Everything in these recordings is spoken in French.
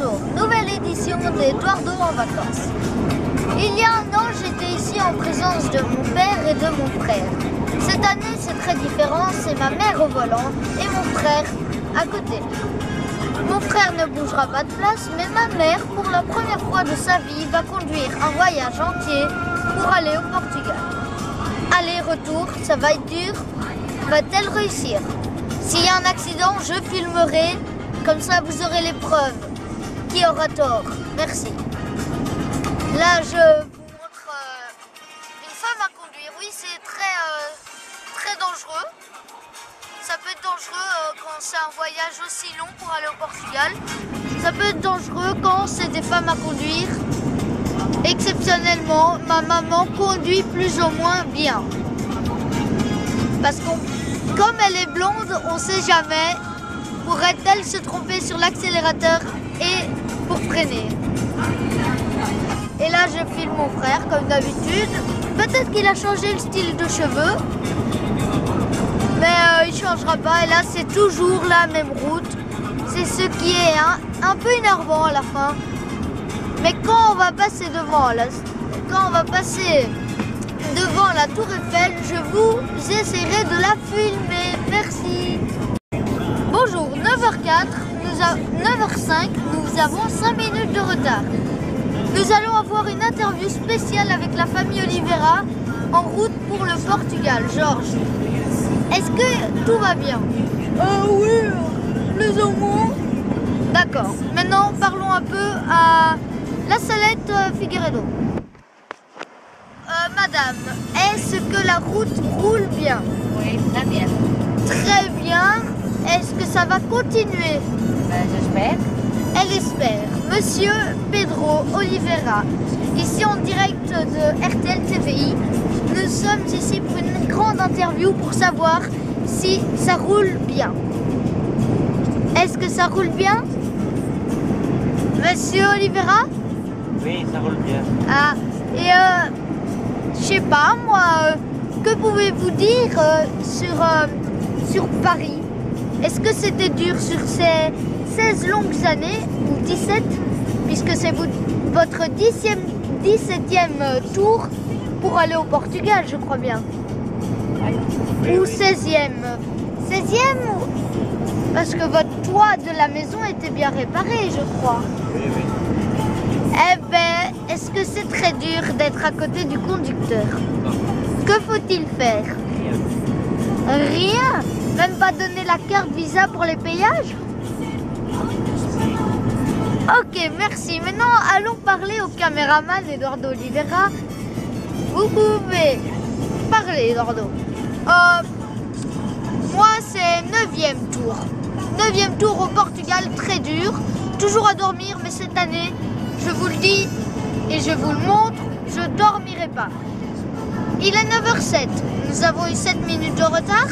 Bonjour, nouvelle édition d'Eduardo en vacances. Il y a un an, j'étais ici en présence de mon père et de mon frère. Cette année, c'est très différent, c'est ma mère au volant et mon frère à côté. Mon frère ne bougera pas de place, mais ma mère, pour la première fois de sa vie, va conduire un voyage entier pour aller au Portugal. Aller-retour, ça va être dur. Va-t-elle réussir? S'il y a un accident, je filmerai. Comme ça, vous aurez les preuves. Qui aura tort? Merci. Là, je vous montre une femme à conduire. Oui, c'est très dangereux. Ça peut être dangereux quand c'est un voyage aussi long pour aller au Portugal. Ça peut être dangereux quand c'est des femmes à conduire. Exceptionnellement, ma maman conduit plus ou moins bien. Parce que comme elle est blonde, on ne sait jamais. Pourrait-elle se tromper sur l'accélérateur et pour freiner? Et là, je filme mon frère comme d'habitude. Peut-être qu'il a changé le style de cheveux. Mais il ne changera pas. Et là, c'est toujours la même route. C'est ce qui est un peu énervant à la fin. Mais quand on va passer devant, là, quand on va passer devant la Tour Eiffel, je vous essaierai de la filmer. Merci. Bonjour, 9h04, 9h05, nous avons 5 minutes de retard. Nous allons avoir une interview spéciale avec la famille Oliveira en route pour le Portugal. Georges, est-ce que tout va bien? Oui, plus ou moins. D'accord, maintenant parlons un peu à la Salette Figueiredo. Madame, est-ce que la route roule bien? Oui, très bien. Très bien. Est-ce que ça va continuer? J'espère. Elle espère. Monsieur Pedro Oliveira, ici en direct de RTL TVI. Nous sommes ici pour une grande interview pour savoir si ça roule bien. Est-ce que ça roule bien? Monsieur Oliveira? Oui, ça roule bien. Ah, et je sais pas moi, que pouvez-vous dire sur Paris? Est-ce que c'était dur sur ces 16 longues années, ou 17, puisque c'est votre 17e tour pour aller au Portugal, je crois bien. Oui, Ou oui. 16e. 16e, parce que votre toit de la maison était bien réparé, je crois. Oui, oui. Eh ben, est-ce que c'est très dur d'être à côté du conducteur? Que faut-il faire? Rien. Rien? Même pas donner la carte Visa pour les payages? Ok, merci. Maintenant, allons parler au caméraman Eduardo Oliveira. Vous pouvez parler, Eduardo. Moi, c'est 9e tour. 9e tour au Portugal, très dur. Toujours à dormir, mais cette année, je vous le dis et je vous le montre, je dormirai pas. Il est 9h07. Nous avons eu 7 minutes de retard.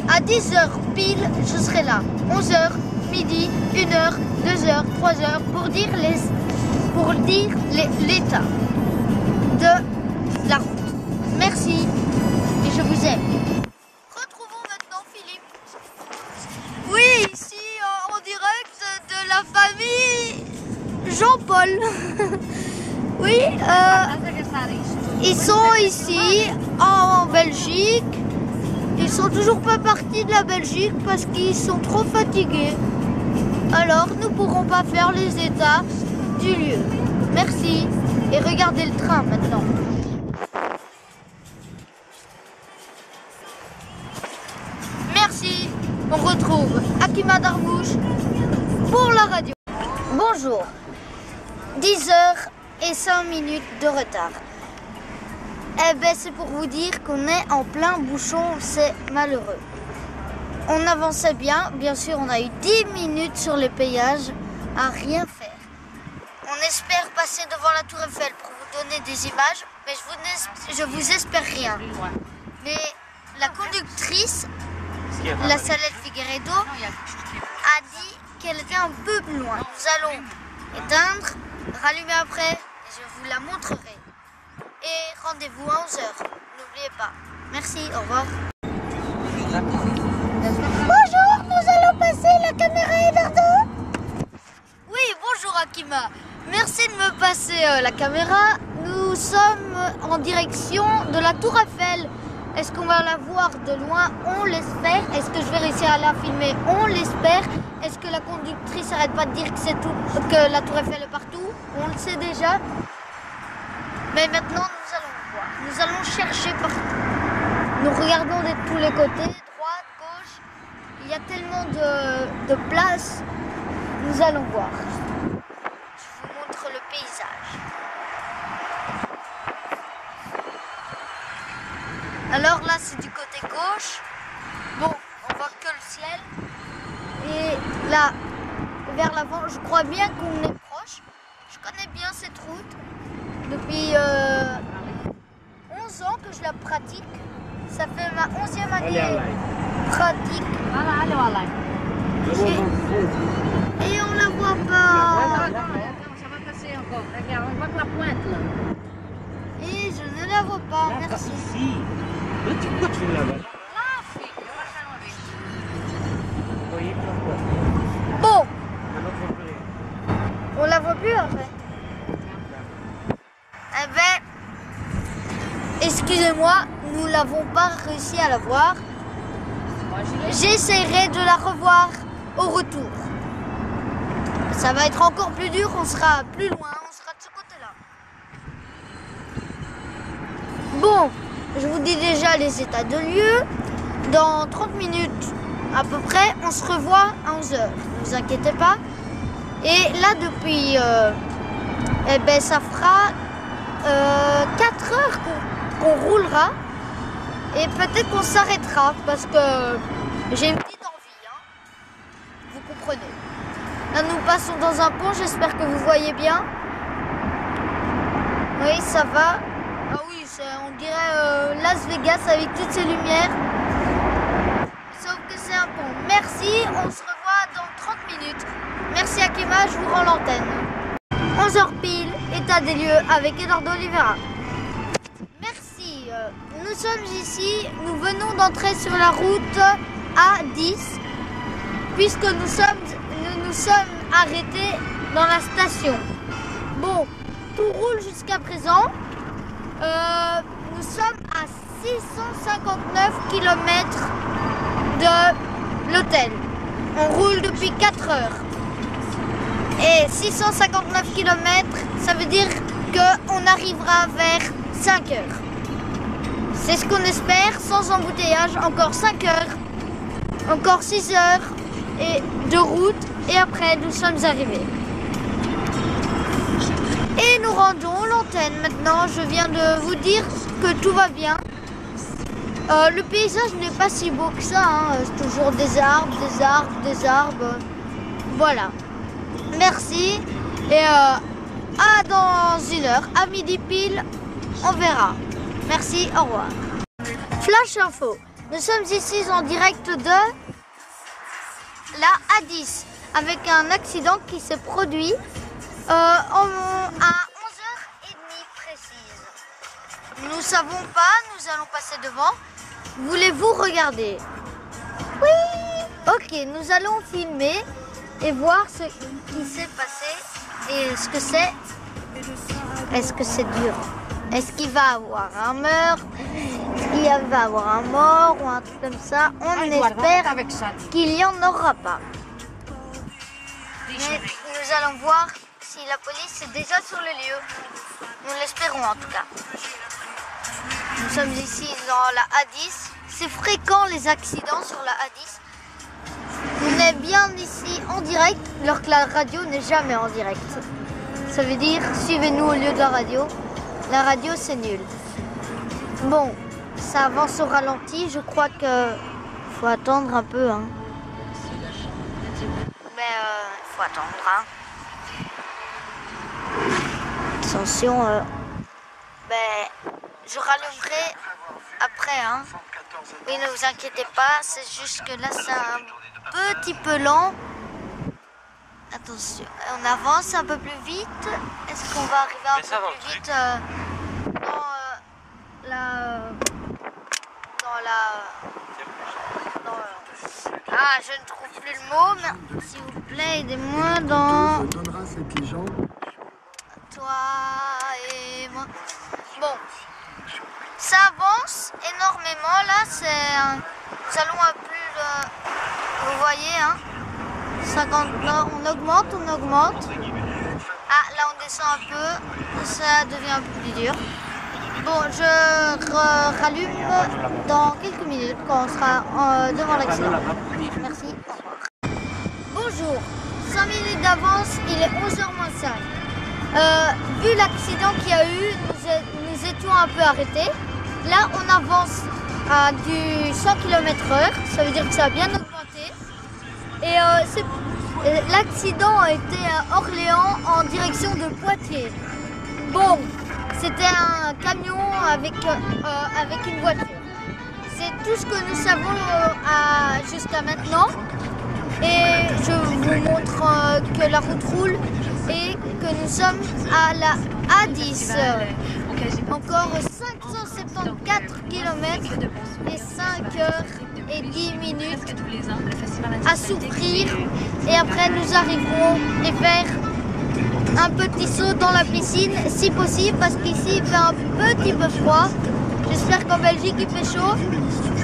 À 10h pile, je serai là. 11h, midi, 1h, 2h, 3h pour dire l'état de la route. Merci et je vous aime. Retrouvons maintenant Philippe. Oui, ici en direct de la famille Jean-Paul. Oui, ils sont ici en Belgique. Ils sont toujours pas partis de la Belgique parce qu'ils sont trop fatigués. Alors, nous pourrons pas faire les états du lieu. Merci. Et regardez le train maintenant. Merci. On retrouve Akima Darmouche pour la radio. Bonjour. 10h05 de retard. Eh ben, c'est pour vous dire qu'on est en plein bouchon, c'est malheureux. On avançait bien sûr, on a eu 10 minutes sur les péages à rien faire. On espère passer devant la Tour Eiffel pour vous donner des images, mais je vous espère rien. Mais la conductrice, la Salette Figueiredo, a dit qu'elle était un peu plus loin. Nous allons éteindre, rallumer après, et je vous la montrerai. Et rendez-vous à 11h. N'oubliez pas. Merci, au revoir. Bonjour, nous allons passer la caméra Eduardo. Oui, bonjour Akima. Merci de me passer la caméra. Nous sommes en direction de la Tour Eiffel. Est-ce qu'on va la voir de loin? On l'espère. Est-ce que je vais réussir à la filmer? On l'espère. Est-ce que la conductrice n'arrête pas de dire que la Tour Eiffel est partout? On le sait déjà. Mais maintenant, nous allons voir. Nous allons chercher partout. Nous regardons de tous les côtés, droite, gauche. Il y a tellement de places. Nous allons voir. Je vous montre le paysage. Alors là, c'est du côté gauche. Bon, on voit que le ciel. Et là, vers l'avant, je crois bien qu'on est proche. Je connais bien cette route. Depuis 11 ans que je la pratique. Ça fait ma 11e année pratique. Et on la voit pas. Ça va passer encore. Regarde, on voit que la pointe là. Et je ne la vois pas, merci. Ici. Pourquoi tu la vois? Là, fille, on va changer. Vous voyez pourquoi? Bon, On on la voit plus en fait. Eh ben, excusez-moi, nous l'avons pas réussi à la voir. J'essaierai de la revoir au retour. Ça va être encore plus dur, on sera plus loin, on sera de ce côté-là. Bon, je vous dis déjà les états de lieu. Dans 30 minutes à peu près, on se revoit à 11 h. Ne vous inquiétez pas. Et là, depuis, eh ben, ça fera 4 heures qu'on roulera. Et peut-être qu'on s'arrêtera parce que j'ai une petite envie. Hein. Vous comprenez. Là, nous passons dans un pont. J'espère que vous voyez bien. Oui, ça va. Ah oui, on dirait Las Vegas avec toutes ces lumières. Sauf que c'est un pont. Merci, on se revoit dans 30 minutes. Merci Akima, je vous rends l'antenne. 11 h pile, état des lieux avec Eduardo Oliveira. Merci. Nous sommes ici, nous venons d'entrer sur la route A10 puisque nous nous sommes arrêtés dans la station. Bon, tout roule jusqu'à présent. Nous sommes à 659 km de l'hôtel. On roule depuis 4 heures. Et 659 km, ça veut dire qu'on arrivera vers 5 heures. C'est ce qu'on espère, sans embouteillage, encore 5 heures, encore 6 heures et de route. Et après, nous sommes arrivés. Et nous rendons l'antenne maintenant. Je viens de vous dire que tout va bien. Le paysage n'est pas si beau que ça. Hein. C'est toujours des arbres, des arbres, des arbres. Voilà. Merci. Et à dans 1 heure, à midi pile, on verra. Merci, au revoir. Flash info. Nous sommes ici en direct de la A10 avec un accident qui s'est produit à 11h30 précise. Nous ne savons pas, nous allons passer devant. Voulez-vous regarder? Oui. Ok, nous allons filmer et voir ce qui s'est passé et ce que c'est. Est-ce que c'est dur? Est-ce qu'il va avoir un meurtre? Est-ce qu'il va avoir un mort ou un truc comme ça? On espère qu'il n'y en aura pas. Mais nous allons voir si la police est déjà sur le lieu. Nous l'espérons en tout cas. Nous sommes ici dans la A10. C'est fréquent les accidents sur la A10. On est bien ici en direct, alors que la radio n'est jamais en direct. Ça veut dire, suivez-nous au lieu de la radio. La radio, c'est nul. Bon, ça avance au ralenti. Je crois que faut attendre un peu. Hein. Mais il faut attendre. Hein. Attention. Je rallumerai après. Hein. Oui, ne vous inquiétez pas. C'est juste que là, c'est un petit peu lent. Attention, on avance un peu plus vite. Est-ce qu'on va arriver un peu plus vite Ah, je ne trouve plus le mot, mais s'il vous plaît, aidez-moi dans... avec les gens. Toi et moi. Bon, ça avance énormément. Là, c'est un salon à plus. Vous voyez, hein, 50. Là, on augmente. Ah, là, on descend un peu. Ça devient un peu plus dur. Bon, je rallume dans quelques minutes quand on sera devant l'accident. Merci. Bonjour. 5 minutes d'avance, il est 11h moins 5. Vu l'accident qu'il y a eu, nous étions un peu arrêtés. Là, on avance à du 100 km/h, ça veut dire que ça a bien augmenté. Et l'accident a été à Orléans en direction de Poitiers. Bon, c'était un camion avec une voiture. C'est tout ce que nous savons jusqu'à maintenant. Et je vous montre que la route roule et que nous sommes à la A10. Encore 574 km et 5 heures et 10 minutes à souffrir. Et après nous arriverons et faire un petit saut dans la piscine si possible parce qu'ici il fait un petit peu froid. J'espère qu'en Belgique il fait chaud.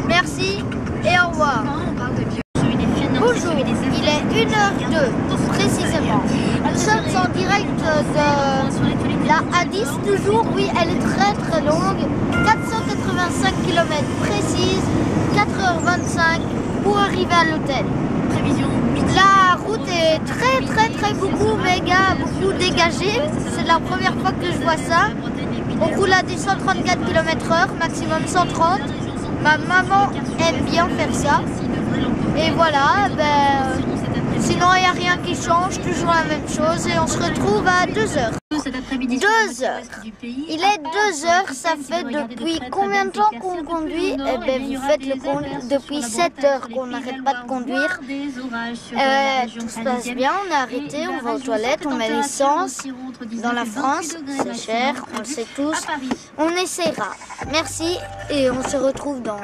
Merci et au revoir. Bonjour, il est 1h02 précisément. Nous sommes en direct de la A10 toujours, oui elle est très longue, 485 km précise, 4h25 pour arriver à l'hôtel. La route est très beaucoup dégagée, c'est la première fois que je vois ça. On roule à du 134 km/h, maximum 130. Ma maman aime bien faire ça. Et voilà, sinon il n'y a rien qui change, toujours la même chose et on se retrouve à 2h. 2h. Il est 2h, ça fait depuis combien de temps qu'on conduit? Eh bien vous faites le compte, depuis 7 heures qu'on n'arrête pas de conduire. Tout se passe bien, on est arrêté, on va aux toilettes, on met l'essence. Dans la France, c'est cher, on le sait tous. On essaiera. Merci et on se retrouve dans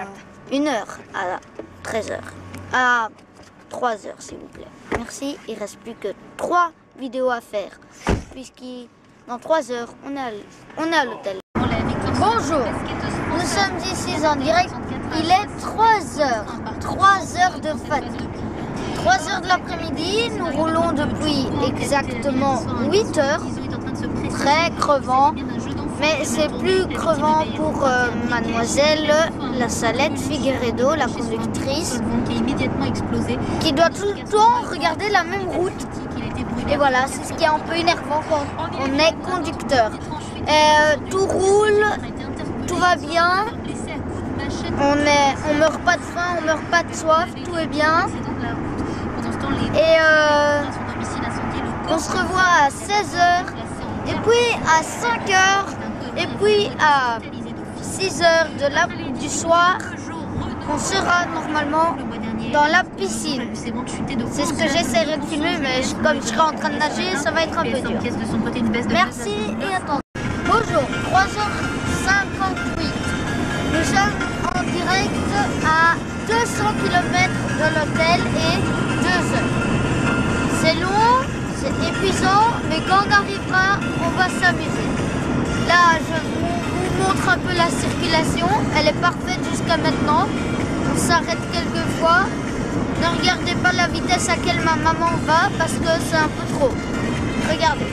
1 heure à 13h. À 3h s'il vous plaît. Merci, il ne reste plus que 3 vidéos à faire. Puisqu'il dans 3 heures, on est à l'hôtel. Bonjour, nous sommes ici en direct. Il est 3h. 3h de fatigue. 3h de l'après-midi, nous roulons depuis exactement 8 heures. Très crevant. Mais c'est plus crevant pour mademoiselle la Salette Figueredo, la conductrice, qui doit tout le temps regarder la même route. Et voilà, c'est ce qui est un peu énervant quand on est conducteur. Tout roule, tout va bien, on meurt pas de faim, on meurt pas de soif, tout est bien. Et on se revoit à 16h, et puis à 5h, et puis à 6h du soir, on sera normalement dans la piscine. C'est ce que j'essaierai de filmer, mais comme je serai en train de nager, ça va être un peu dur. Merci et attendez. Bonjour, 3h58. Nous sommes en direct à 200 km de l'hôtel et 2 heures. C'est long, c'est épuisant, mais quand on arrivera, on va s'amuser. Là, je vous montre un peu la circulation. Elle est parfaite jusqu'à maintenant. On s'arrête quelques fois. Ne regardez pas la vitesse à laquelle ma maman va parce que c'est un peu trop. Regardez.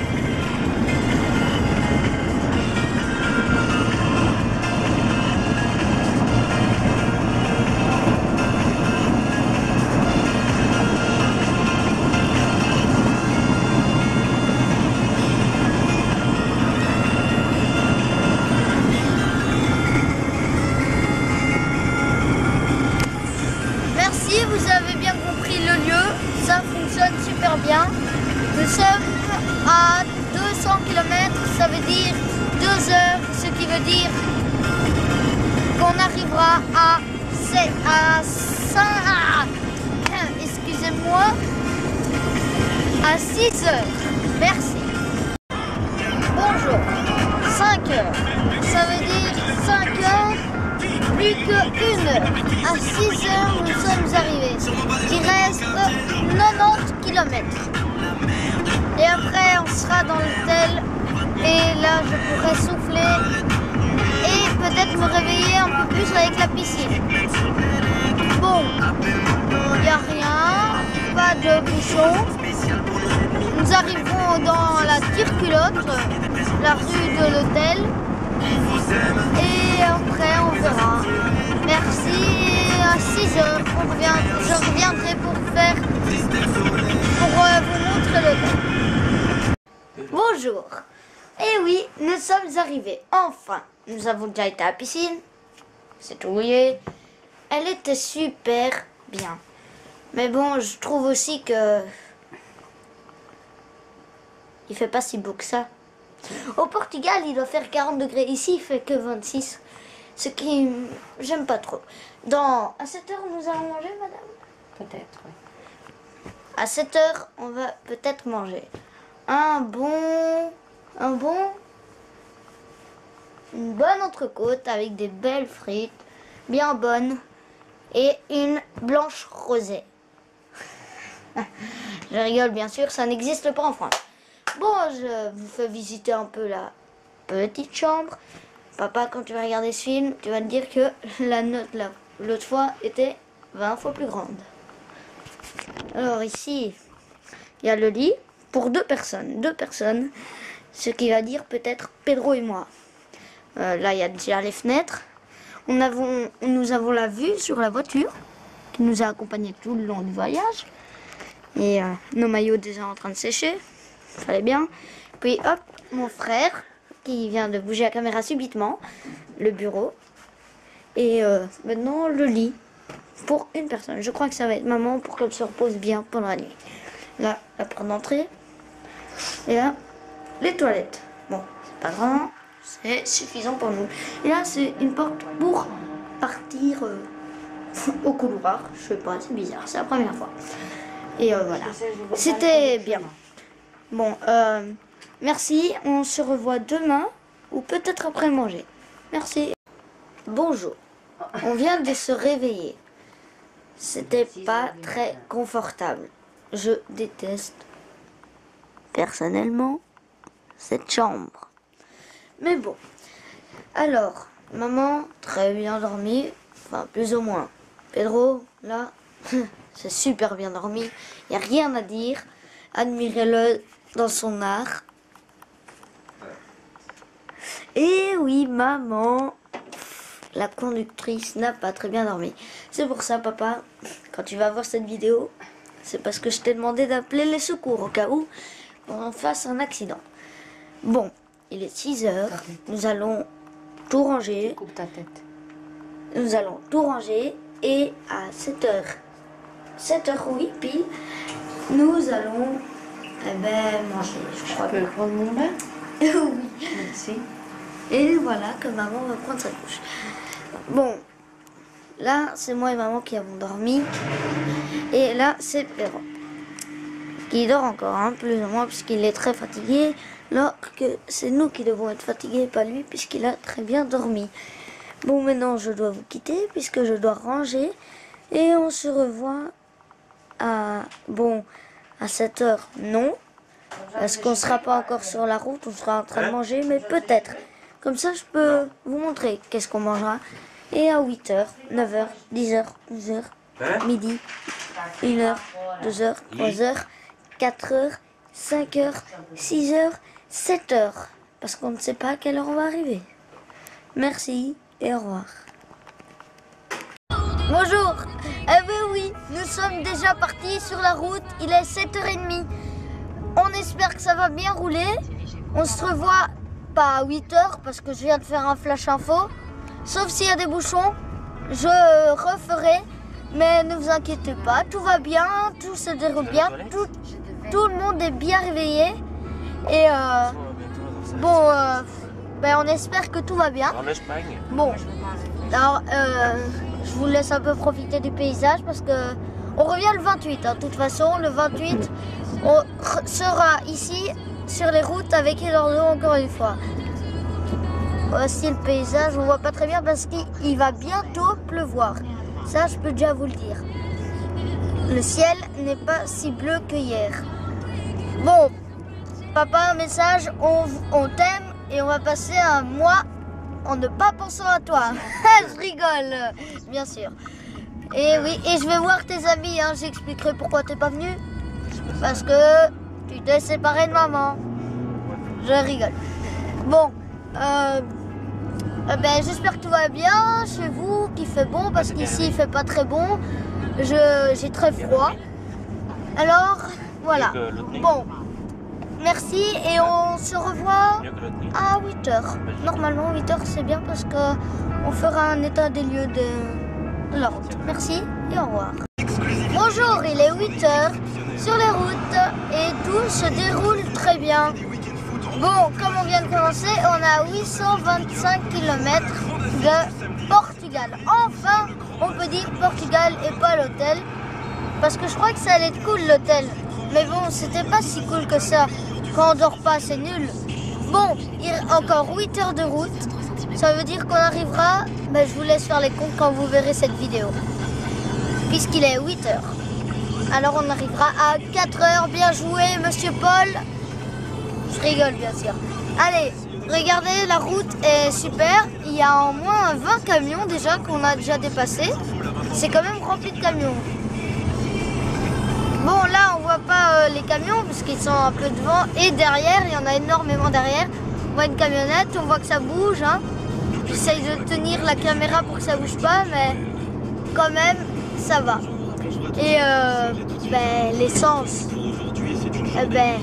Vous avez bien compris le lieu, ça fonctionne super bien. Nous sommes à 200 km, ça veut dire 2 heures, ce qui veut dire qu'on arrivera à 6 heures. Merci. Bonjour, 5 heures, ça veut dire 5 heures. Plus que 1 heure. À 6 heures, nous sommes arrivés. Il reste 90 km. Et après, on là dans l'hôtel et là je pourrais souffler et peut-être me réveiller un peu plus avec la piscine. Bon, il n'y a rien, pas de bouchon. Nous arriverons dans la tire-culotte, la rue de l'hôtel. Et après on verra. Merci. Et à 6 h, je reviendrai pour vous montrer l'hôtel. Bonjour. Et oui, nous sommes arrivés. Enfin, nous avons déjà été à la piscine. C'est tout mouillé. Elle était super bien. Mais bon, je trouve aussi que il fait pas si beau que ça. Au Portugal, il doit faire 40 degrés. Ici, il fait que 26. Ce qui j'aime pas trop. À 7 h, nous allons manger, madame? Peut-être, oui. À 7 h, on va peut-être manger une bonne entrecôte avec des belles frites, bien bonnes, et une blanche rosée. Je rigole, bien sûr, ça n'existe pas en France. Bon, je vous fais visiter un peu la petite chambre. Papa, quand tu vas regarder ce film, tu vas te dire que la note l'autre fois était 20 fois plus grande. Alors ici, il y a le lit pour deux personnes, ce qui va dire peut-être Pedro et moi. Là, il y a déjà les fenêtres. Nous avons la vue sur la voiture qui nous a accompagnés tout le long du voyage. Et nos maillots déjà en train de sécher. Fallait bien. Puis hop, mon frère qui vient de bouger la caméra subitement. Le bureau. Et maintenant le lit pour une personne. Je crois que ça va être maman pour qu'elle se repose bien pendant la nuit. Là, la porte d'entrée. Et là, les toilettes. Bon, c'est pas grand. C'est suffisant pour nous. Et là, c'est une porte pour partir au couloir. Je sais pas, c'est bizarre. C'est la première fois. Et voilà. C'était bien. Bon, merci. On se revoit demain ou peut-être après manger. Merci. Bonjour. On vient de se réveiller. C'était pas très confortable. Je déteste personnellement cette chambre. Mais bon. Alors, maman, très bien dormi. Enfin, plus ou moins. Pedro, là, c'est super bien dormi. Il n'y a rien à dire. Admirez-le dans son art. Et oui, maman, la conductrice n'a pas très bien dormi. C'est pour ça, papa, quand tu vas voir cette vidéo, c'est parce que je t'ai demandé d'appeler les secours au cas où on fasse un accident. Bon, il est 6 h. Nous allons tout ranger. Coupe ta tête. Nous allons tout ranger et à 7 h, 7 h oui, pile, nous allons manger. Je crois Tu peux prendre mon bain? Oui. Merci. Et voilà que maman va prendre sa douche. Bon, là c'est moi et maman qui avons dormi. Et là c'est Pedro qui dort encore, hein, plus ou moins, puisqu'il est très fatigué. Alors que c'est nous qui devons être fatigués, pas lui, puisqu'il a très bien dormi. Bon, maintenant je dois vous quitter puisque je dois ranger. Et on se revoit à 7 h, non. Parce qu'on ne sera pas encore sur la route, on sera en train de manger, mais peut-être. Comme ça, je peux vous montrer qu'est-ce qu'on mangera. Et à 8 h, 9 h, 10 h, 11 h, midi, 1 h, 2 h, 3 h, 4 h, 5 h, 6 h, 7 h. Parce qu'on ne sait pas à quelle heure on va arriver. Merci et au revoir. Bonjour. Eh bien oui, nous sommes déjà partis sur la route. Il est 7 h 30. On espère que ça va bien rouler. On se revoit pas à 8 h parce que je viens de faire un flash info. Sauf s'il y a des bouchons, je referai. Mais ne vous inquiétez pas, tout va bien, tout se déroule bien. Tout le monde est bien réveillé. Et on espère que tout va bien. Bon, alors je vous laisse un peu profiter du paysage parce que on revient le 28. De toute façon, le 28, on sera ici sur les routes avec Eduardo encore une fois. Voici le paysage, on voit pas très bien parce qu'il va bientôt pleuvoir. Ça, je peux déjà vous le dire. Le ciel n'est pas si bleu que hier. Bon, Papa, un message, on t'aime et on va passer un mois en ne pas pensant à toi. Je rigole, bien sûr. Et oui, et je vais voir tes amis, hein. J'expliquerai pourquoi t'es pas venu. Parce que tu t'es séparé de maman. Je rigole. Bon, ben, j'espère que tout va bien chez vous, qu'il fait bon, parce qu'ici il fait pas très bon. J'ai très froid. Alors, voilà. Bon, merci et on se revoit à 8h. Normalement, 8h c'est bien parce qu'on fera un état des lieux de la route. Merci et au revoir. Bonjour, il est 8h sur les routes et tout se déroule très bien. Bon, comme on vient de commencer, on a 825 km de Portugal. Enfin, on peut dire Portugal et pas l'hôtel. Parce que je crois que ça allait être cool l'hôtel. Mais bon, c'était pas si cool que ça. Quand on dort pas, c'est nul. Bon, il y a encore 8 heures de route. Ça veut dire qu'on arrivera... Ben, je vous laisse faire les comptes quand vous verrez cette vidéo. Puisqu'il est 8 heures. Alors on arrivera à 4 heures. Bien joué, monsieur Paul. Je rigole, bien sûr. Allez, regardez, la route est super. Il y a au moins 20 camions déjà qu'on a déjà dépassé. C'est quand même rempli de camions. Bon, là, on voit pas les camions parce qu'ils sont un peu devant et derrière. Il y en a énormément derrière. On voit une camionnette, on voit que ça bouge. Hein. J'essaye de tenir la caméra pour que ça bouge pas, mais quand même, ça va. Et ben, l'essence, ben,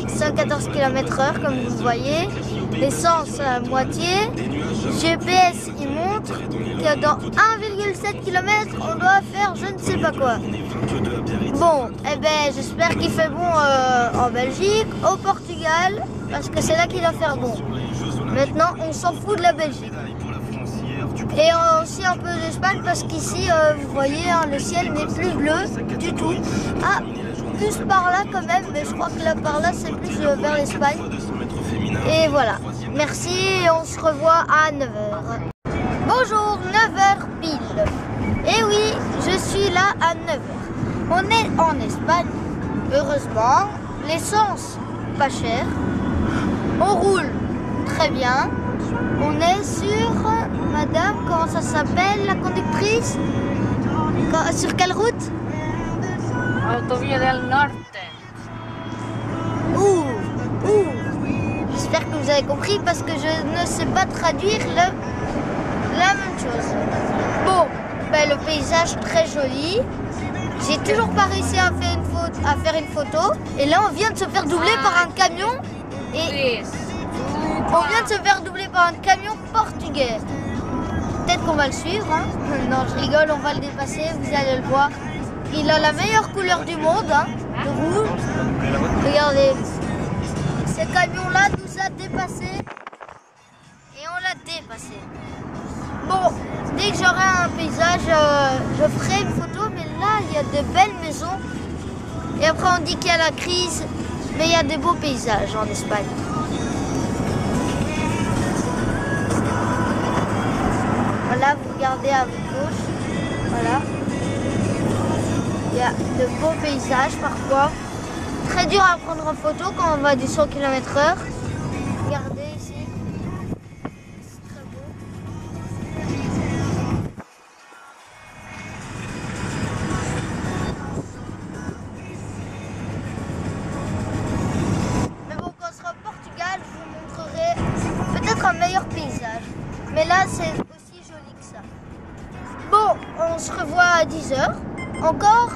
114 km/h comme vous voyez. L'essence à moitié. GPS, il montre que dans 1,7 km, on doit faire je ne sais pas quoi. Bon, eh ben, j'espère qu'il fait bon en Belgique, au Portugal, parce que c'est là qu'il va faire bon. Maintenant, on s'en fout de la Belgique. Et aussi un peu d'Espagne, parce qu'ici, vous voyez, hein, le ciel n'est plus bleu du tout. Ah, plus par là quand même, mais je crois que là par là, c'est plus vers l'Espagne. Et voilà. Merci et on se revoit à 9h. Bonjour, 9h pile. Et oui, je suis là à 9h. On est en Espagne, heureusement. L'essence, pas chère. On roule très bien. On est sur, madame, comment ça s'appelle, la conductrice? Sur quelle route? Autovía del Norte. J'espère que vous avez compris parce que je ne sais pas traduire la même chose. Bon, ben, le paysage très joli. J'ai toujours pas réussi à faire une photo. Et là, on vient de se faire doubler par un camion. Et on vient de se faire doubler par un camion portugais. Peut-être qu'on va le suivre. Hein. Non, je rigole, on va le dépasser. Vous allez le voir. Il a la meilleure couleur du monde, hein, le rouge. Regardez. Ce camion-là nous a dépassé et on l'a dépassé. Bon, dès que j'aurai un paysage, je ferai une photo, mais là, il y a de belles maisons. Et après, on dit qu'il y a la crise, mais il y a des beaux paysages en Espagne. Voilà, vous regardez à votre gauche. Voilà. Il y a de beaux paysages parfois. Très dur à prendre en photo quand on va du 100 km/h. Regardez ici. C'est très beau. Mais bon, quand on sera au Portugal, je vous montrerai peut-être un meilleur paysage. Mais là, c'est aussi joli que ça. Bon, on se revoit à 10h. Encore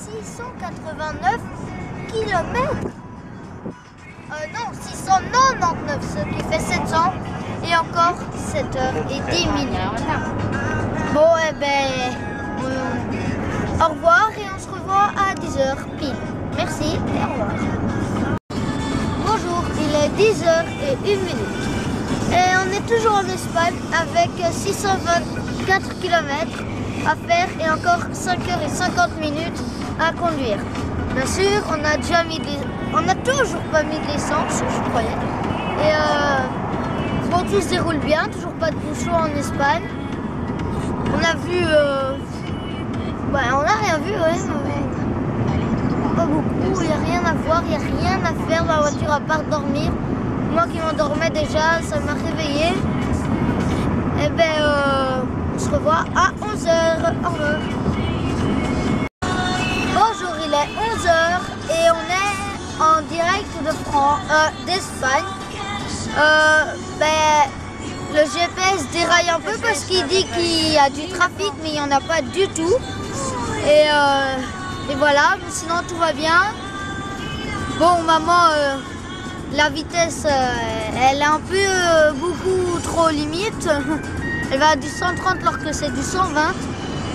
689 km. Non, 699, ce qui fait 700. Et encore 7h10 minutes. Bon, eh ben, au revoir et on se revoit à 10h pile. Merci et au revoir. Bonjour, il est 10h01 minute. Et on est toujours en Espagne avec 624 km à faire et encore 5h50 minutes à conduire. Bien sûr, on a toujours pas mis de l'essence, je croyais. Et bon, tout se déroule bien, toujours pas de bouchons en Espagne. On a vu, on n'a rien vu, ouais. pas beaucoup, il n'y a rien à voir, il n'y a rien à faire dans la voiture à part dormir. Moi qui m'endormais déjà, ça m'a réveillé. Et ben, on se revoit à 11h. Au revoir. Bonjour, il est 11h et on est en direct d'Espagne. Le GPS déraille un peu parce qu'il dit qu'il y a du trafic, mais il n'y en a pas du tout. Et voilà, mais sinon tout va bien. Bon, maman, la vitesse, elle est un peu beaucoup trop limite. Elle va à du 130 alors que c'est du 120.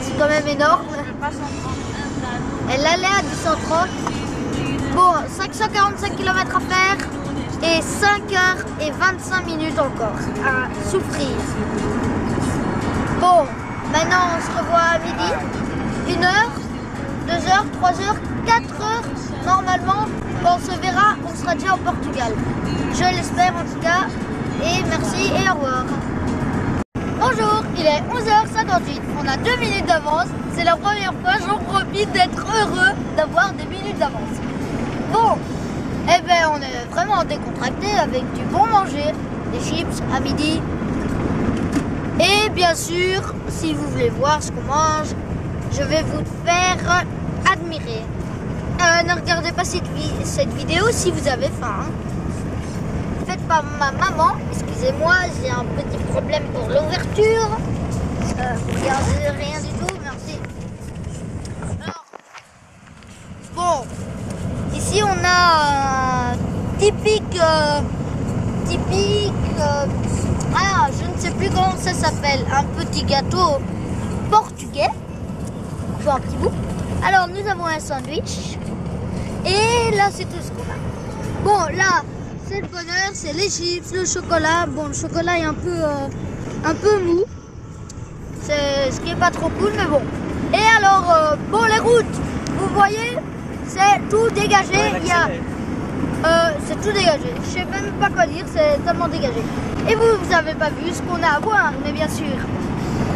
C'est quand même énorme. Elle allait à du 130. Bon, 545 km à faire et 5h25 encore à souffrir. Bon, maintenant on se revoit à midi. 1h, 2h, 3h, 4h. Normalement, on se verra, on sera déjà au Portugal. Je l'espère en tout cas. Et merci et au revoir. Bonjour, il est 11h58. On a 2 minutes d'avance. C'est la première fois, j'en profite d'être heureux d'avoir des minutes d'avance. Bon, eh ben on est vraiment décontracté avec du bon manger, des chips à midi. Et bien sûr, si vous voulez voir ce qu'on mange, je vais vous faire admirer. Ne regardez pas cette vidéo si vous avez faim. Faites pas ma maman, excusez-moi, j'ai un petit problème pour l'ouverture. Regardez rien du tout, merci. Alors, bon, ici on a typique, je ne sais plus comment ça s'appelle, un petit gâteau portugais. On fait un petit bout. Alors nous avons un sandwich et là c'est tout ce qu'on a. Bon là c'est le bonheur, c'est les chips, le chocolat. Bon le chocolat est un peu mou, c'est ce qui est pas trop cool mais bon. Et alors bon les routes, vous voyez c'est tout dégagé. Il y a c'est tout dégagé. Je sais même pas quoi dire, c'est tellement dégagé. Et vous avez pas vu ce qu'on a à boire, mais bien sûr.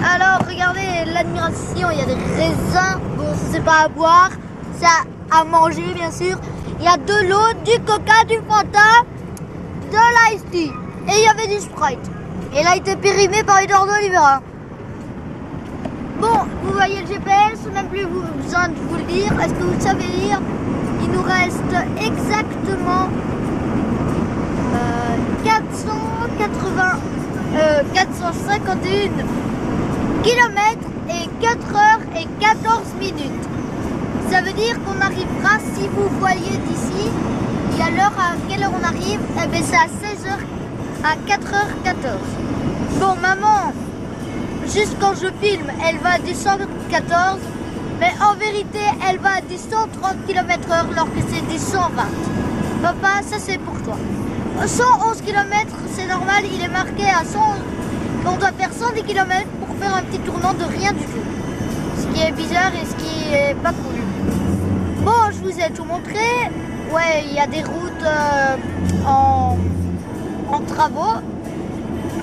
Alors regardez l'admiration, il y a des raisins, bon c'est pas à boire, c'est à manger bien sûr. Il y a de l'eau, du coca, du Fanta, de l'ice tea et il y avait du Sprite. Et il a été périmé par Eduardo Oliveira. Bon, vous voyez le GPS, même plus besoin de vous le dire. Est-ce que vous le savez lire? Il nous reste exactement 451 km et 4h14. Ça veut dire qu'on arrivera, si vous voyez d'ici, il y a l'heure à quelle heure on arrive, eh bien c'est à 16h, à 4h14. Bon maman, juste quand je filme, elle va à du 114, mais en vérité, elle va à du 130 km/h alors que c'est du 120. Papa, ça c'est pour toi. 111 km, c'est normal, il est marqué à 100. On doit faire 110 km pour faire un petit tournant de rien du tout. Ce qui est bizarre et ce qui est pas cool. Bon, je vous ai tout montré. Ouais, il y a des routes en travaux.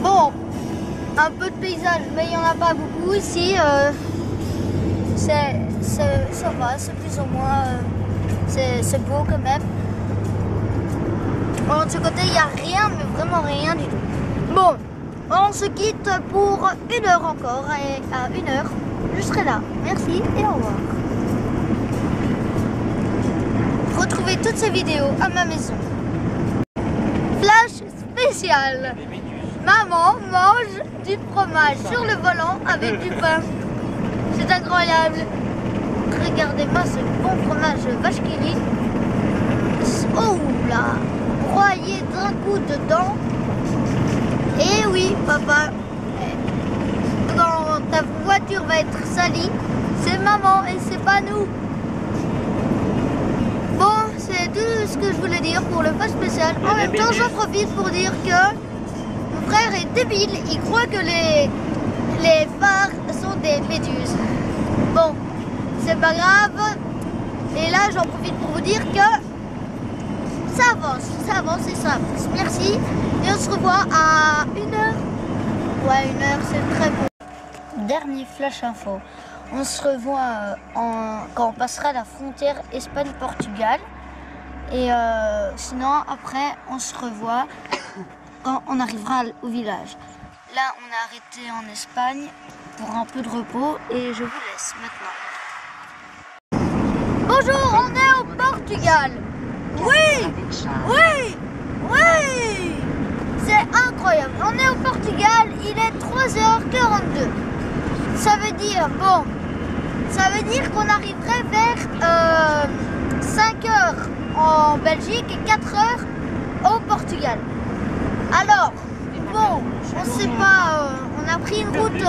Bon, un peu de paysage, mais il n'y en a pas beaucoup ici. Ça va, c'est plus ou moins... c'est beau quand même. Bon, de ce côté, il n'y a rien, mais vraiment rien du tout. Bon, on se quitte pour 1 heure encore. Et à 1 heure, je serai là. Merci et au revoir. Retrouvez toutes ces vidéos à ma maison. Flash spécial. Maman mange du fromage sur le volant avec du pain. C'est incroyable. Regardez-moi ce bon fromage vache qui rit. Oh là, broyé d'un coup dedans. Et oui, papa, quand ta voiture va être salie, c'est maman et c'est pas nous. Bon, c'est tout ce que je voulais dire pour le flash spécial. En même temps, j'en profite pour dire que mon frère est débile. Il croit que les phares sont des méduses. Bon, c'est pas grave. Et là, j'en profite pour vous dire que ça avance et ça avance. Merci. Et on se revoit à 1 heure. Ouais, 1 heure, c'est très beau. Dernier flash info. On se revoit quand on passera la frontière Espagne-Portugal. Et sinon, après, on se revoit quand on arrivera au village. Là, on est arrêté en Espagne pour un peu de repos et je vous laisse maintenant. Bonjour, on est au Portugal. Oui, oui, oui. C'est incroyable. On est au Portugal, il est 3h42. Ça veut dire, bon, ça veut dire qu'on arriverait vers 5h en Belgique et 4h au Portugal. Alors, bon, on sait pas, on a pris une route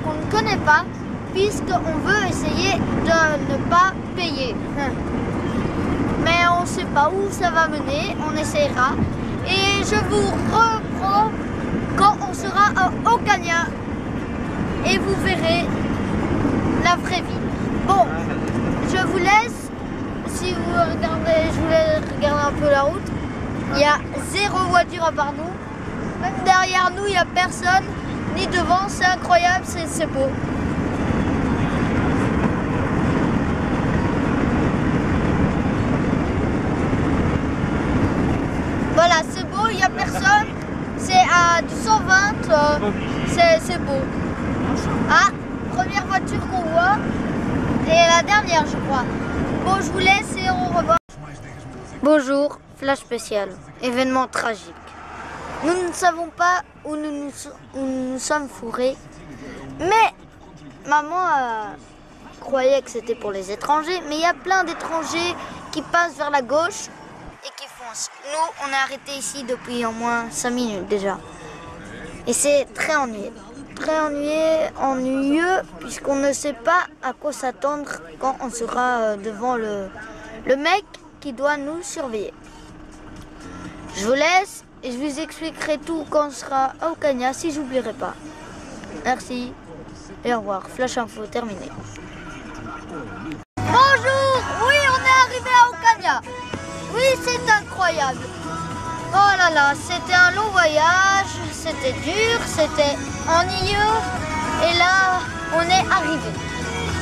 qu'on ne connaît pas, puisqu'on veut essayer de ne pas payer. Mais on ne sait pas où ça va mener, on essaiera. Et je vous reprends quand on sera à Ocaña et vous verrez la vraie vie. Bon, je vous laisse, si vous regardez, je vous laisse regarder un peu la route. Il y a 0 voiture à part nous. Même derrière nous, il n'y a personne, ni devant, c'est incroyable, c'est beau. Voilà, c'est beau, il n'y a personne, c'est à du 120, c'est beau. Ah, première voiture qu'on voit, et la dernière je crois. Bon, je vous laisse et au revoir. Bonjour, flash spécial, événement tragique. Nous ne savons pas où nous sommes fourrés, mais maman croyait que c'était pour les étrangers, mais il y a plein d'étrangers qui passent vers la gauche et qui foncent. Nous, on est arrêtés ici depuis au moins 5 minutes déjà. Et c'est très ennuyeux, puisqu'on ne sait pas à quoi s'attendre quand on sera devant le mec qui doit nous surveiller. Je vous laisse et je vous expliquerai tout quand on sera à Ocaña, si j'oublierai pas. Merci et au revoir. Flash info terminé. Bonjour, oui, on est arrivé à Ocaña. Oui, c'est incroyable. Oh là là, c'était un long voyage, c'était dur, c'était ennuyeux. Et là, on est arrivé.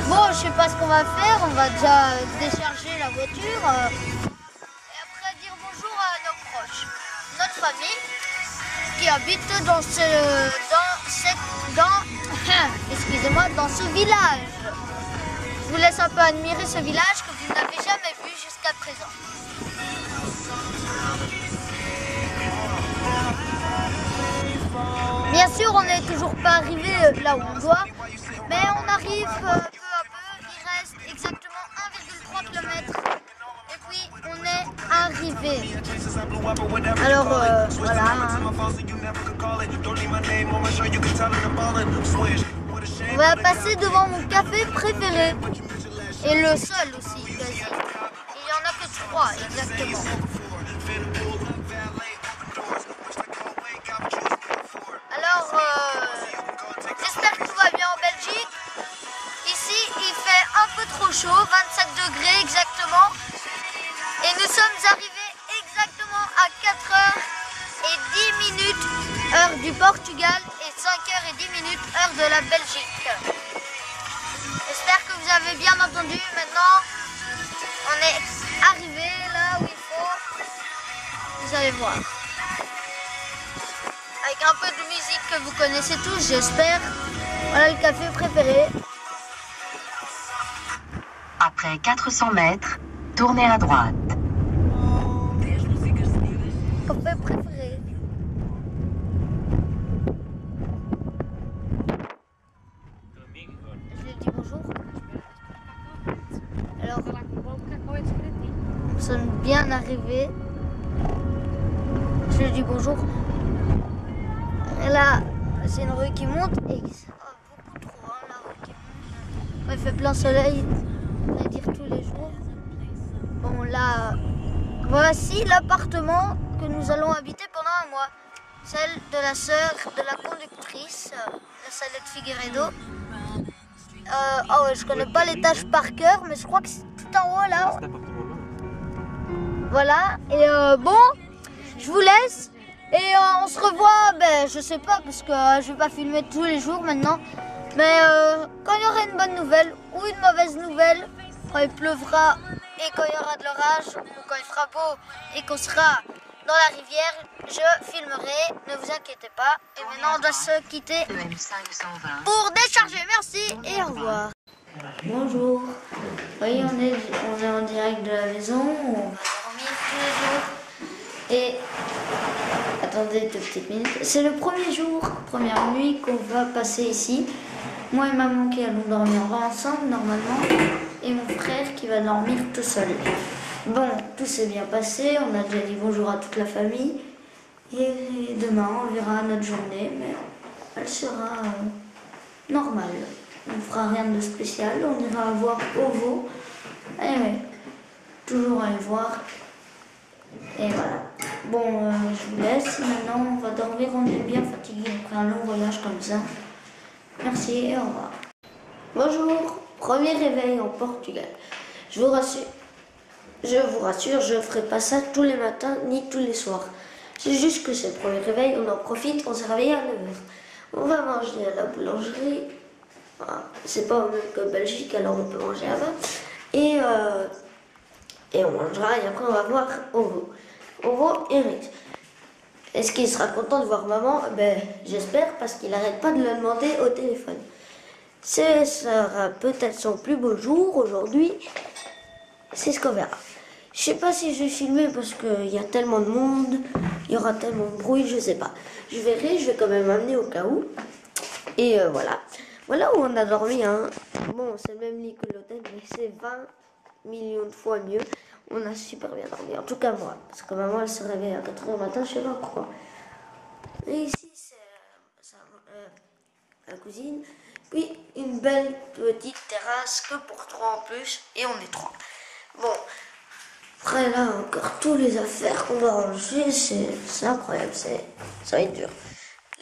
Bon, je sais pas ce qu'on va faire, on va déjà décharger la voiture. Et après dire bonjour à nos proches. Notre famille qui habite dans excusez-moi, dans ce village. Je vous laisse un peu admirer ce village que vous n'avez jamais vu jusqu'à présent. Bien sûr, on n'est toujours pas arrivé là où on doit, mais on arrive peu à peu. Il reste exactement 1,3 km. Et puis, on est arrivé. Alors, voilà. On va passer devant mon café préféré. Et le seul aussi, quasi. Il n'y en a que 3, exactement. Alors, j'espère que tout va bien en Belgique. Ici, il fait un peu trop chaud, 27 degrés exactement. Et nous sommes arrivés exactement à 4h10 heure du Portugal et 5h10 heure de la Belgique. J'espère que vous avez bien entendu. Maintenant, on est arrivé là où il faut. Vous allez voir. Avec un peu de musique que vous connaissez tous, j'espère. Voilà le café préféré. Après 400 mètres, tournez à droite. Café préféré. Je lui dis bonjour. Alors, nous sommes bien arrivés. Je lui dis bonjour. Et là, c'est une rue qui monte et beaucoup trop, hein, la rue qui monte. Il fait plein soleil, on va dire tous les jours. Bon là, voici l'appartement que nous allons habiter pendant un mois. Celle de la sœur de la conductrice, la Salette Figueredo. Oh ouais, je connais pas l'étage par cœur, mais je crois que c'est tout en haut là. Voilà, et bon, je vous laisse. Et on se revoit, je sais pas, parce que je vais pas filmer tous les jours maintenant. Mais quand il y aura une bonne nouvelle ou une mauvaise nouvelle, quand il pleuvra et quand il y aura de l'orage ou quand il fera beau et qu'on sera dans la rivière, je filmerai, ne vous inquiétez pas. Et maintenant on doit se quitter pour décharger. Merci et au revoir. Bonjour. Oui, on est en direct de la maison, on va dormir tous les jours. Et attendez 2 petites minutes. C'est le premier jour, première nuit qu'on va passer ici. Moi et maman qui allons dormir ensemble normalement. Et mon frère qui va dormir tout seul. Bon, tout s'est bien passé. On a déjà dit bonjour à toute la famille. Et demain, on verra notre journée. Mais elle sera normale. On ne fera rien de spécial. On ira voir Ovo. Et ouais, toujours aller voir. Et voilà. Bon, je vous laisse. Maintenant, on va dormir. On est bien fatigué après un long voyage comme ça. Merci et au revoir. Bonjour. Premier réveil en Portugal. Je vous rassure, je ne ferai pas ça tous les matins ni tous les soirs. C'est juste que c'est le premier réveil, on en profite, on s'est réveillé à 9h. On va manger à la boulangerie. C'est pas au même que Belgique, alors on peut manger avant. Et on mangera et après on va voir Ovo et Rex. Est-ce qu'il sera content de voir maman? Ben, j'espère, parce qu'il n'arrête pas de le demander au téléphone. Ce sera peut-être son plus beau jour aujourd'hui. C'est ce qu'on verra. Je sais pas si je vais filmer parce qu'il y a tellement de monde, il y aura tellement de bruit, je sais pas. Je verrai, je vais quand même amener au cas où. Et voilà. Voilà où on a dormi. Hein. Bon, c'est le même lit que l'hôtel, mais c'est 20 millions de fois mieux. On a super bien dormi. En tout cas moi, parce que maman elle se réveille à 4h du matin, je sais pas pourquoi. Et ici c'est la cuisine. Puis une belle petite terrasse que pour 3 en plus. Et on est 3. Bon, après là encore tous les affaires qu'on doit ranger. C'est incroyable, ça va être dur.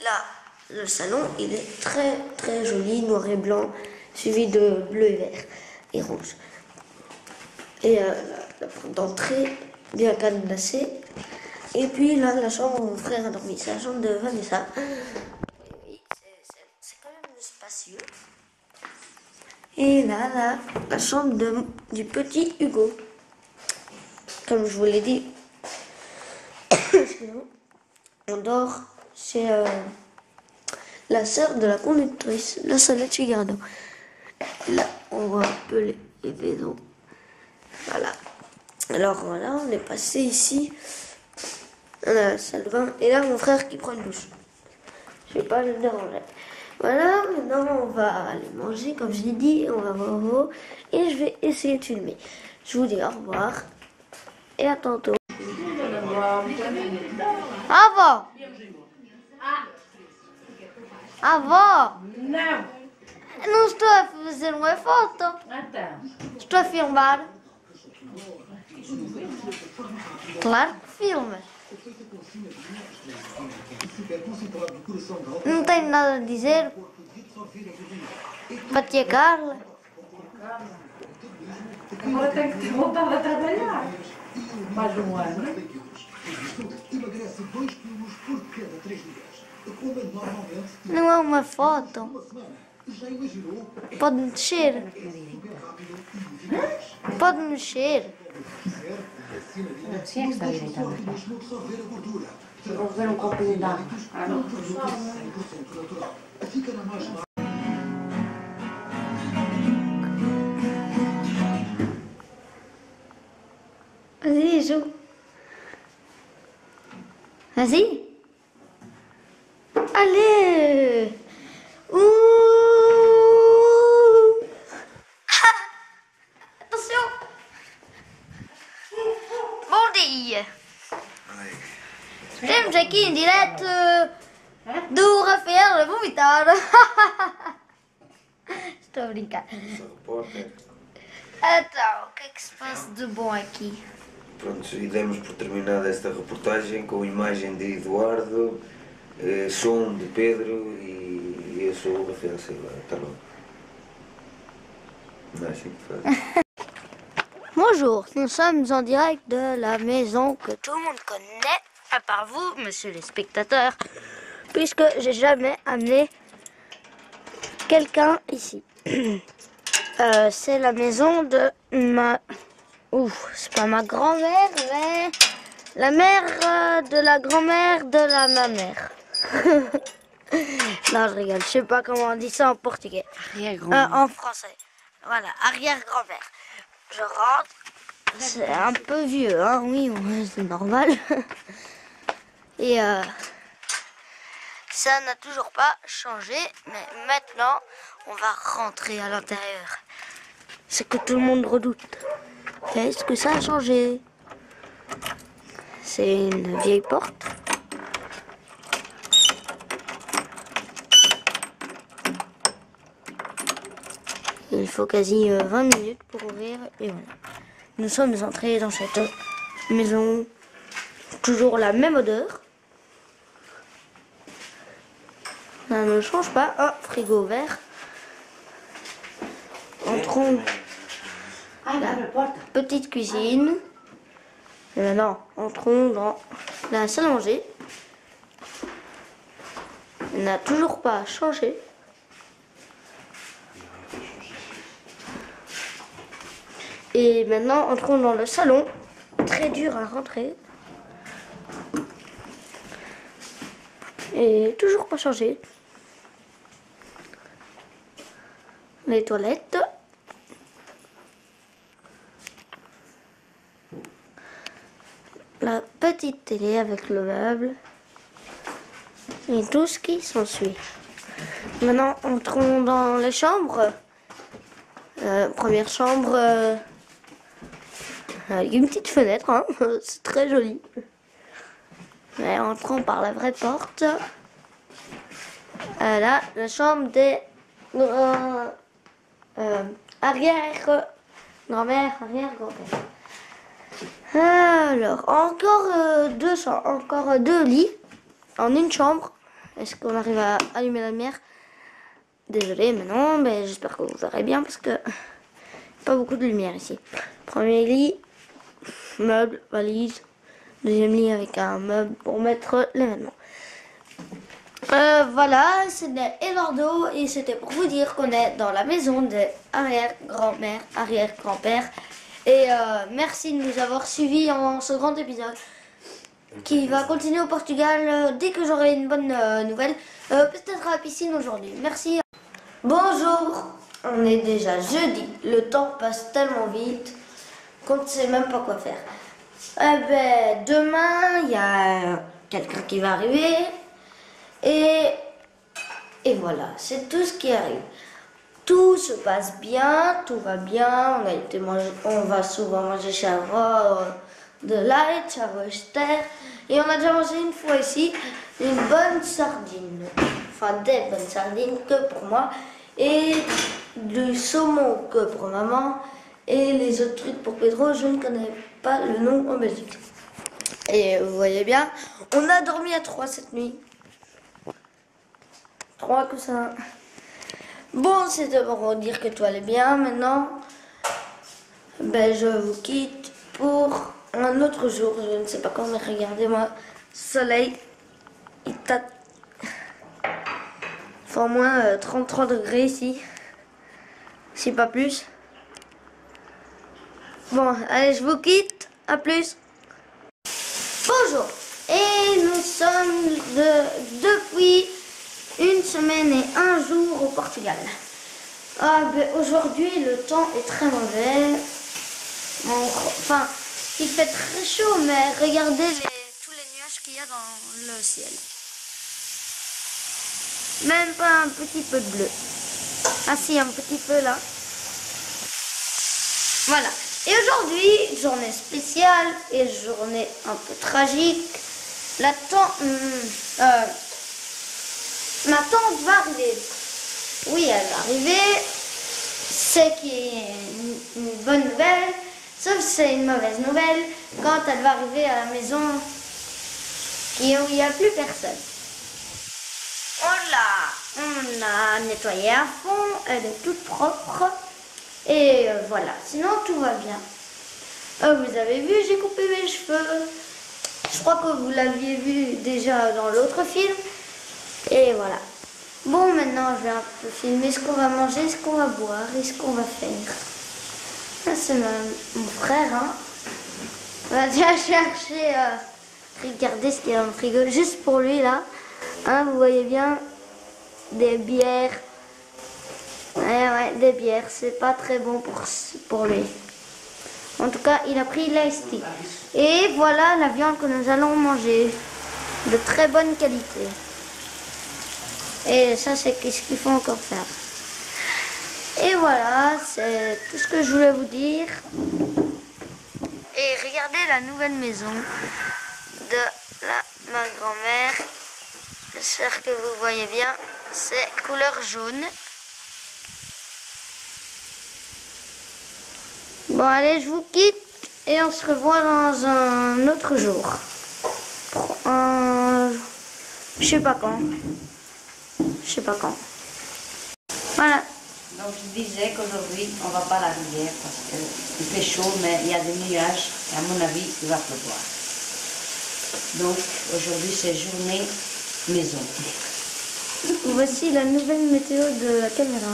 Là, le salon, il est très très joli, noir et blanc, suivi de bleu et vert et rouge. Et la porte d'entrée, bien cadenassée. Et puis là, la chambre où mon frère a dormi, c'est la chambre de Vanessa. Spacieux. Et là, la chambre du petit Hugo. Comme je vous l'ai dit, on dort chez la sœur de la conductrice, la Solette Chigardo. Là, on voit un peu les maisons. Voilà. Alors voilà, on est passé ici. On a la salle de bain. Et là, mon frère qui prend une douche. Je vais pas le déranger. Voilà, maintenant on va aller manger, comme je l'ai dit, on va voir Ovo, et je vais essayer de filmer. Je vous dis au revoir, et à tantôt. Avó! Avó! Não! Não estou a fazer uma foto. Então. Estou a filmar. Claro que filmas. Não tenho nada a dizer para a tia Carla. Agora tem que ter voltado a trabalhar. Mais um ano. Não é uma foto. Pode mexer. Pode mexer. Sim, é que está direitado. Vou ver copinho de água. Vas-y, joue. Vas-y. Allez. Attention. Bom dia. Temos aqui em direto do Rafael a vomitar. Estou a brincar. Então, o que é que se passa de bom aqui? Pronto, e demos por terminada esta reportagem com imagem de Eduardo, som de Pedro e eu sou o Rafael Silva. Até logo. Não é assim que faz. Bonjour, nous sommes en direct de la maison que tout le monde connaît, à part vous, monsieur les spectateurs, puisque j'ai jamais amené quelqu'un ici. C'est la maison de ma... Ouf, c'est pas ma grand-mère, mais la mère de la grand-mère de ma mère. Non, je rigole, je sais pas comment on dit ça en portugais. En français. Voilà, arrière-grand-mère. Je rentre. C'est un peu vieux, hein, oui, c'est normal. Et ça n'a toujours pas changé, mais maintenant, on va rentrer à l'intérieur. C'est que tout le monde redoute. Est-ce que ça a changé? C'est une vieille porte. Il faut quasi 20 minutes pour ouvrir et voilà. Nous sommes entrés dans cette maison. Toujours la même odeur. Ça ne change pas. Oh, frigo ouvert. Entrons la petite cuisine. Et maintenant, entrons dans la salle à manger. Elle n'a toujours pas changé. Et maintenant, entrons dans le salon. Très dur à rentrer. Et toujours pas changé. Les toilettes. La petite télé avec le meuble. Et tout ce qui s'ensuit. Maintenant, entrons dans les chambres. Première chambre. Avec une petite fenêtre, hein. C'est très joli. Mais entrons par la vraie porte. Là, la chambre des arrière-grand-mère, arrière-grand-père. Alors, encore deux lits en une chambre. Est-ce qu'on arrive à allumer la lumière? Désolé, mais non, mais j'espère que vous verrez bien parce que pas beaucoup de lumière ici. Premier lit, meuble, valise. Deuxième lit avec un meuble pour mettre les vêtements. Voilà, c'était Eduardo et c'était pour vous dire qu'on est dans la maison de arrière-grand-mère, arrière-grand-père. Et merci de nous avoir suivis en ce grand épisode qui va continuer au Portugal dès que j'aurai une bonne nouvelle. Peut-être à la piscine aujourd'hui. Merci. Bonjour, on est déjà jeudi. Le temps passe tellement vite qu'on ne sait même pas quoi faire. Demain, il y a quelqu'un qui va arriver. Et voilà, c'est tout ce qui arrive. Tout se passe bien, tout va bien. On va souvent manger chez Avo de light, chez Avo Esther. Et on a déjà mangé une fois ici une bonne sardine. Enfin, des bonnes sardines que pour moi. Et du saumon que pour maman. Et les autres trucs pour Pedro, je ne connais pas le nom en Belgique. Et vous voyez bien, on a dormi à 3 cette nuit. 3 que ça. Bon, c'était pour vous dire que tout allait bien. Maintenant, je vous quitte pour un autre jour. Je ne sais pas quand, mais regardez-moi. Soleil, il tape. Enfin, au moins 33 degrés ici. Si pas plus. Bon, allez, je vous quitte. À plus. Bonjour. Et nous sommes depuis une semaine et un jour au Portugal. Aujourd'hui, le temps est très mauvais. Enfin, il fait très chaud, mais regardez tous les nuages qu'il y a dans le ciel. Même pas un petit peu de bleu. Ah si, un petit peu là. Voilà. Et aujourd'hui, journée spéciale et journée un peu tragique. Ma tante va arriver. Oui, elle va arriver. C'est qui est une bonne nouvelle. Sauf que c'est une mauvaise nouvelle quand elle va arriver à la maison où il n'y a plus personne. Voilà, on a nettoyé à fond, elle est toute propre. Et voilà, sinon tout va bien. Vous avez vu, j'ai coupé mes cheveux. Je crois que vous l'aviez vu déjà dans l'autre film. Et voilà. Bon, maintenant, je vais un peu filmer ce qu'on va manger, ce qu'on va boire et ce qu'on va faire. Ça, c'est mon frère, hein. On va déjà chercher, regardez ce qu'il y a dans le frigo, juste pour lui, là. Hein, vous voyez bien, des bières. Ouais, des bières, c'est pas très bon pour lui. En tout cas, il a pris l'ice tea. Et voilà la viande que nous allons manger. De très bonne qualité. Et ça, c'est ce qu'il faut encore faire. Et voilà, c'est tout ce que je voulais vous dire. Et regardez la nouvelle maison de ma grand-mère. J'espère que vous voyez bien. C'est couleur jaune. Bon, allez, je vous quitte et on se revoit dans un autre jour. Je sais pas quand. Je sais pas quand. Voilà. Donc je disais qu'aujourd'hui on va pas à la rivière parce qu'il fait chaud, mais il y a des nuages et à mon avis il va pleuvoir. Donc aujourd'hui c'est journée maison. Voici la nouvelle météo de la caméra.